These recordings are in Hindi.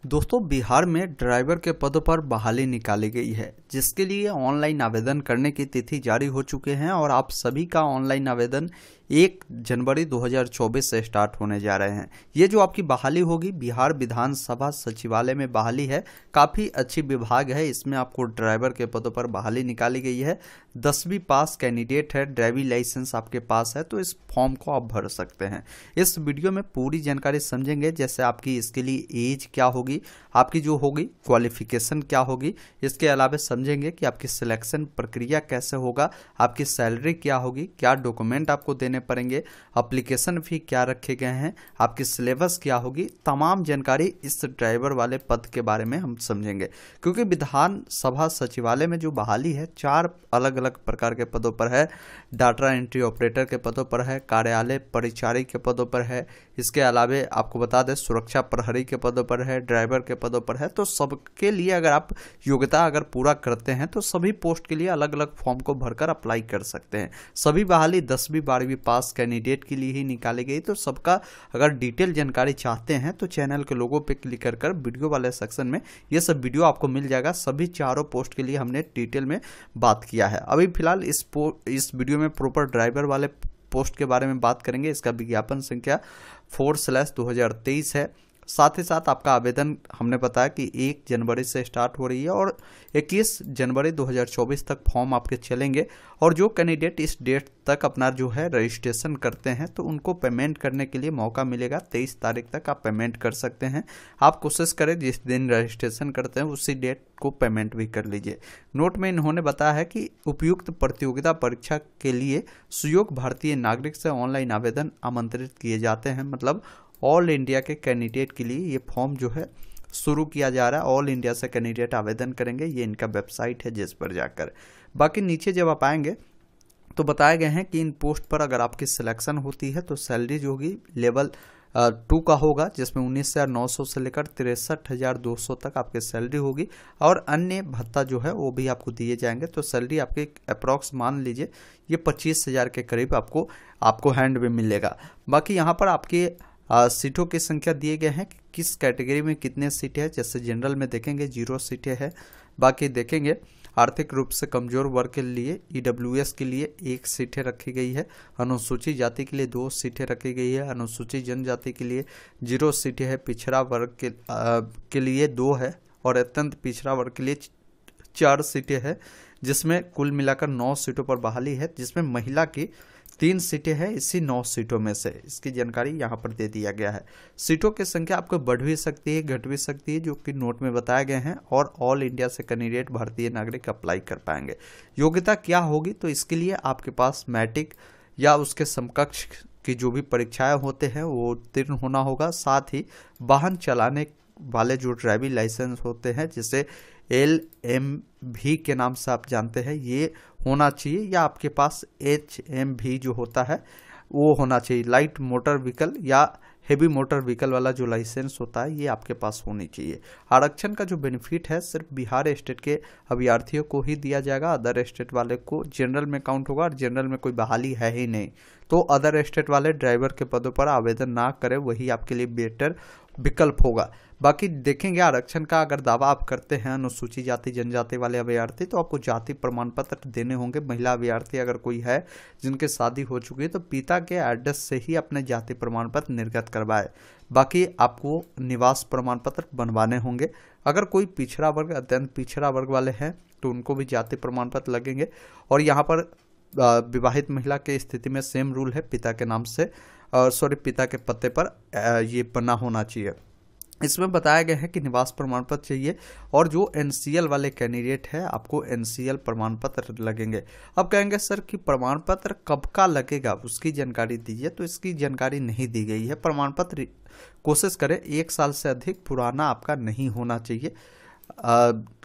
दोस्तों, बिहार में ड्राइवर के पदों पर बहाली निकाली गई है, जिसके लिए ऑनलाइन आवेदन करने की तिथि जारी हो चुके हैं और आप सभी का ऑनलाइन आवेदन 1 जनवरी 2024 से स्टार्ट होने जा रहे हैं। ये जो आपकी बहाली होगी, बिहार विधानसभा सचिवालय में बहाली है। काफ़ी अच्छी विभाग है, इसमें आपको ड्राइवर के पदों पर बहाली निकाली गई है। 10वीं पास कैंडिडेट है, ड्राइविंग लाइसेंस आपके पास है तो इस फॉर्म को आप भर सकते हैं। इस वीडियो में पूरी जानकारी समझेंगे, जैसे आपकी इसके लिए एज क्या होगी, आपकी जो होगी क्वालिफिकेशन क्या होगी, इसके अलावा समझेंगे कि आपकी सिलेक्शन प्रक्रिया कैसे होगा, आपकी सैलरी क्या होगी, क्या डॉक्यूमेंट आपको देने पड़ेंगे, एप्लीकेशन फी क्या रखे गए हैं, आपकी सिलेबस क्या होगी। तमाम जानकारी इस ड्राइवर वाले पद के बारे में हम समझेंगे, क्योंकि विधानसभा सचिवालय में जो बहाली है 4 अलग अलग प्रकार के पदों पर है। डाटा एंट्री ऑपरेटर के पदों पर है, कार्यालय परिचारी के पदों पर है, इसके अलावा आपको बता दें सुरक्षा प्रहरी के पदों पर है, ड्राइवर के पदों पर है। तो सबके लिए अगर आप योग्यता अगर पूरा करते हैं तो सभी पोस्ट के लिए अलग अलग फॉर्म को भरकर अप्लाई कर सकते हैं। सभी बहाली 10वीं 12वीं पास कैंडिडेट के लिए ही निकाली गई। तो सबका अगर डिटेल जानकारी चाहते हैं तो चैनल के लोगों पे क्लिक कर वीडियो वाले सेक्शन में ये सब वीडियो आपको मिल जाएगा। सभी चारों पोस्ट के लिए हमने डिटेल में बात किया है। अभी फिलहाल इस वीडियो में प्रॉपर ड्राइवर वाले पोस्ट के बारे में बात करेंगे। इसका विज्ञापन संख्या 4/2023 है। साथ ही साथ आपका आवेदन हमने बताया कि 1 जनवरी से स्टार्ट हो रही है और 21 जनवरी 2024 तक फॉर्म आपके चलेंगे। और जो कैंडिडेट इस डेट तक अपना जो है रजिस्ट्रेशन करते हैं तो उनको पेमेंट करने के लिए मौका मिलेगा। 23 तारीख तक आप पेमेंट कर सकते हैं। आप कोशिश करें जिस दिन रजिस्ट्रेशन करते हैं उसी डेट को पेमेंट भी कर लीजिए। नोट में इन्होंने बताया है कि उपयुक्त प्रतियोगिता परीक्षा के लिए सुयोग्य भारतीय नागरिक से ऑनलाइन आवेदन आमंत्रित किए जाते हैं। मतलब ऑल इंडिया के कैंडिडेट के लिए ये फॉर्म जो है शुरू किया जा रहा है। ऑल इंडिया से कैंडिडेट आवेदन करेंगे, ये इनका वेबसाइट है जिस पर जाकर। बाकी नीचे जब आप आएंगे तो बताए गए हैं कि इन पोस्ट पर अगर आपकी सिलेक्शन होती है तो सैलरी जो होगी लेवल 2 का होगा, जिसमें 19,900 से लेकर 63,200 तक आपकी सैलरी होगी और अन्य भत्ता जो है वो भी आपको दिए जाएंगे। तो सैलरी आपकी अप्रॉक्स मान लीजिए ये 25,000 के करीब आपको हैंड में मिलेगा। बाकी यहाँ पर आपके सीटों की संख्या दिए गए हैं कि किस कैटेगरी में कितने सीटें हैं। जैसे जनरल में देखेंगे 0 सीटें हैं। बाकी देखेंगे आर्थिक रूप से कमजोर वर्ग के लिए EWS के लिए 1 सीटें रखी गई है, अनुसूचित जाति के लिए 2 सीटें रखी गई है, अनुसूचित जनजाति के लिए 0 सीटें है, पिछड़ा वर्ग के लिए 2 है और अत्यंत पिछड़ा वर्ग के लिए 4 सीटें हैं, जिसमें कुल मिलाकर 9 सीटों पर बहाली है, जिसमें महिला की 3 सीटें हैं इसी 9 सीटों में से। इसकी जानकारी यहाँ पर दे दिया गया है। सीटों की संख्या आपको बढ़ भी सकती है, घट भी सकती है, जो कि नोट में बताए गए हैं। और ऑल इंडिया से कैंडिडेट भारतीय नागरिक अप्लाई कर पाएंगे। योग्यता क्या होगी, तो इसके लिए आपके पास मैट्रिक या उसके समकक्ष की जो भी परीक्षाएं होते हैं वो उत्तीर्ण होना होगा। साथ ही वाहन चलाने वाले जो ड्राइविंग लाइसेंस होते हैं, जिसे LMV के नाम से आप जानते हैं, ये होना चाहिए, या आपके पास HMV जो होता है वो होना चाहिए। लाइट मोटर व्हीकल या हेवी मोटर व्हीकल वाला जो लाइसेंस होता है ये आपके पास होनी चाहिए। आरक्षण का जो बेनिफिट है सिर्फ बिहार स्टेट के अभ्यर्थियों को ही दिया जाएगा। अदर स्टेट वाले को जनरल में काउंट होगा और जनरल में कोई बहाली है ही नहीं, तो अदर स्टेट वाले ड्राइवर के पदों पर आवेदन ना करें, वही आपके लिए बेटर विकल्प होगा। बाकी देखेंगे आरक्षण का अगर दावा आप करते हैं अनुसूचित जाति जनजाति वाले अभ्यर्थी तो आपको जाति प्रमाण पत्र देने होंगे। महिला अभ्यर्थी अगर कोई है जिनके शादी हो चुकी है तो पिता के एड्रेस से ही अपने जाति प्रमाण पत्र निर्गत करवाए। बाकी आपको निवास प्रमाण पत्र बनवाने होंगे। अगर कोई पिछड़ा वर्ग अत्यंत पिछड़ा वर्ग वाले हैं तो उनको भी जाति प्रमाण पत्र लगेंगे। और यहाँ पर विवाहित महिला की स्थिति में सेम रूल है, पिता के नाम से पिता के पते पर ये बना होना चाहिए। इसमें बताया गया है कि निवास प्रमाण पत्र चाहिए। और जो NCL वाले कैंडिडेट है आपको NCL प्रमाण पत्र लगेंगे। अब कहेंगे सर कि प्रमाण पत्र कब का लगेगा, उसकी जानकारी दीजिए, तो इसकी जानकारी नहीं दी गई है। प्रमाण पत्र कोशिश करें 1 साल से अधिक पुराना आपका नहीं होना चाहिए,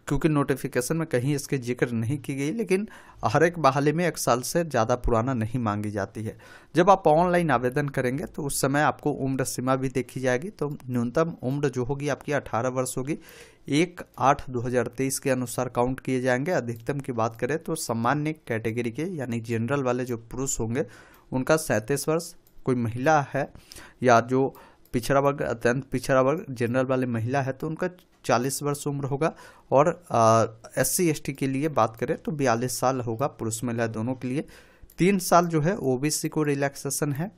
क्योंकि नोटिफिकेशन में कहीं इसके जिक्र नहीं की गई, लेकिन हर एक बहाली में 1 साल से ज़्यादा पुराना नहीं मांगी जाती है। जब आप ऑनलाइन आवेदन करेंगे तो उस समय आपको उम्र सीमा भी देखी जाएगी। तो न्यूनतम उम्र जो होगी आपकी 18 वर्ष होगी। 1/8/2023 के अनुसार काउंट किए जाएंगे। अधिकतम की बात करें तो सामान्य कैटेगरी के यानी जनरल वाले जो पुरुष होंगे उनका 37 वर्ष, कोई महिला है या जो पिछड़ा वर्ग, अत्यंत पिछड़ा वर्ग, जनरल वाले महिला है तो उनका 40 वर्ष उम्र होगा, और SC ST के लिए बात करें तो 42 साल होगा, पुरुष महिला दोनों के लिए। 3 साल जो है OBC को रिलैक्सेशन है,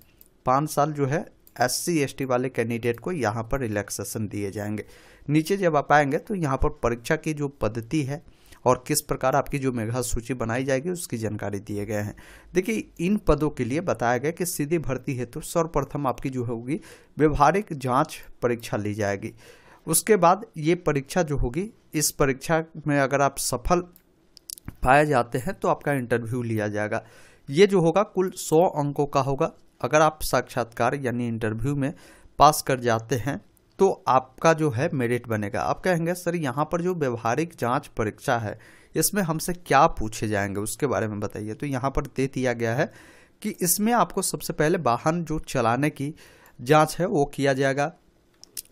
5 साल जो है SC ST वाले कैंडिडेट को यहाँ पर रिलैक्सेशन दिए जाएंगे। नीचे जब आप आएंगे तो यहाँ पर परीक्षा की जो पद्धति है और किस प्रकार आपकी जो मेधा सूची बनाई जाएगी उसकी जानकारी दिए गए हैं। देखिए, इन पदों के लिए बताया गया कि सीधी भर्ती हेतु सर्वप्रथम आपकी जो होगी व्यवहारिक जांच परीक्षा ली जाएगी। उसके बाद ये परीक्षा जो होगी, इस परीक्षा में अगर आप सफल पाए जाते हैं तो आपका इंटरव्यू लिया जाएगा। ये जो होगा कुल 100 अंकों का होगा। अगर आप साक्षात्कार यानी इंटरव्यू में पास कर जाते हैं तो आपका जो है मेरिट बनेगा। आप कहेंगे सर यहाँ पर जो व्यवहारिक जांच परीक्षा है इसमें हमसे क्या पूछे जाएंगे, उसके बारे में बताइए। तो यहाँ पर दे दिया गया है कि इसमें आपको सबसे पहले वाहन जो चलाने की जांच है वो किया जाएगा।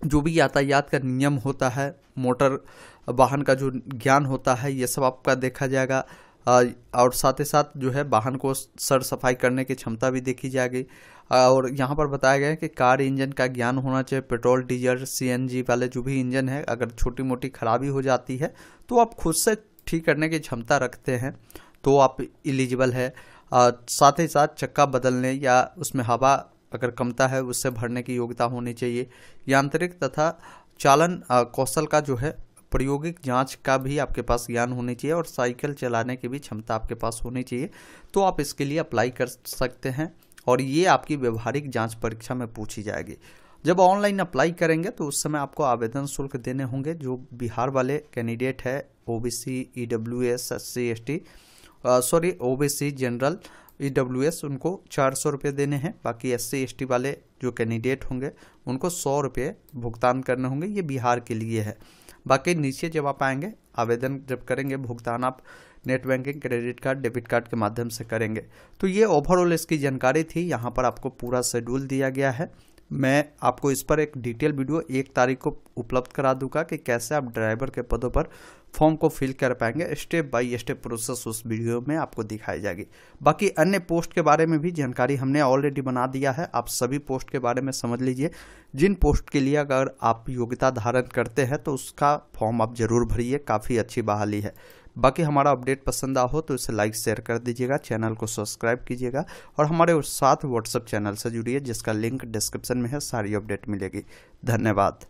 जो भी यातायात का नियम होता है, मोटर वाहन का जो ज्ञान होता है, ये सब आपका देखा जाएगा। और साथ ही साथ जो है वाहन को सर सफाई करने की क्षमता भी देखी जाएगी। और यहाँ पर बताया गया है कि कार इंजन का ज्ञान होना चाहिए। पेट्रोल, डीजल, CNG वाले जो भी इंजन है, अगर छोटी मोटी खराबी हो जाती है तो आप खुद से ठीक करने की क्षमता रखते हैं तो आप एलिजिबल है। साथ ही साथ चक्का बदलने या उसमें हवा अगर कमता है उससे भरने की योग्यता होनी चाहिए। यांत्रिक तथा चालन कौशल का जो है प्रायोगिक जांच का भी आपके पास ज्ञान होनी चाहिए, और साइकिल चलाने की भी क्षमता आपके पास होनी चाहिए। तो आप इसके लिए अप्लाई कर सकते हैं और ये आपकी व्यवहारिक जांच परीक्षा में पूछी जाएगी। जब ऑनलाइन अप्लाई करेंगे तो उस समय आपको आवेदन शुल्क देने होंगे। जो बिहार वाले कैंडिडेट है OBC, EWS, SC ST OBC general, EWS, उनको 400 रुपये देने हैं। बाकी SC ST वाले जो कैंडिडेट होंगे उनको 100 रुपये भुगतान करने होंगे। ये बिहार के लिए है। बाकी नीचे जब आप आएंगे, आवेदन जब करेंगे, भुगतान आप net banking, credit card, debit card के माध्यम से करेंगे। तो ये ओवरऑल इसकी जानकारी थी। यहाँ पर आपको पूरा शेड्यूल दिया गया है। मैं आपको इस पर एक डिटेल वीडियो 1 तारीख को उपलब्ध करा दूंगा कि कैसे आप ड्राइवर के पदों पर फॉर्म को फिल कर पाएंगे। स्टेप बाय स्टेप प्रोसेस उस वीडियो में आपको दिखाई जाएगी। बाकी अन्य पोस्ट के बारे में भी जानकारी हमने ऑलरेडी बना दिया है। आप सभी पोस्ट के बारे में समझ लीजिए। जिन पोस्ट के लिए अगर आप योग्यता धारण करते हैं तो उसका फॉर्म आप जरूर भरिए, काफ़ी अच्छी बहाली है। बाकी हमारा अपडेट पसंद आ हो तो इसे लाइक शेयर कर दीजिएगा, चैनल को सब्सक्राइब कीजिएगा और हमारे साथ व्हाट्सएप चैनल से जुड़िए जिसका लिंक डिस्क्रिप्शन में है। सारी अपडेट मिलेगी। धन्यवाद।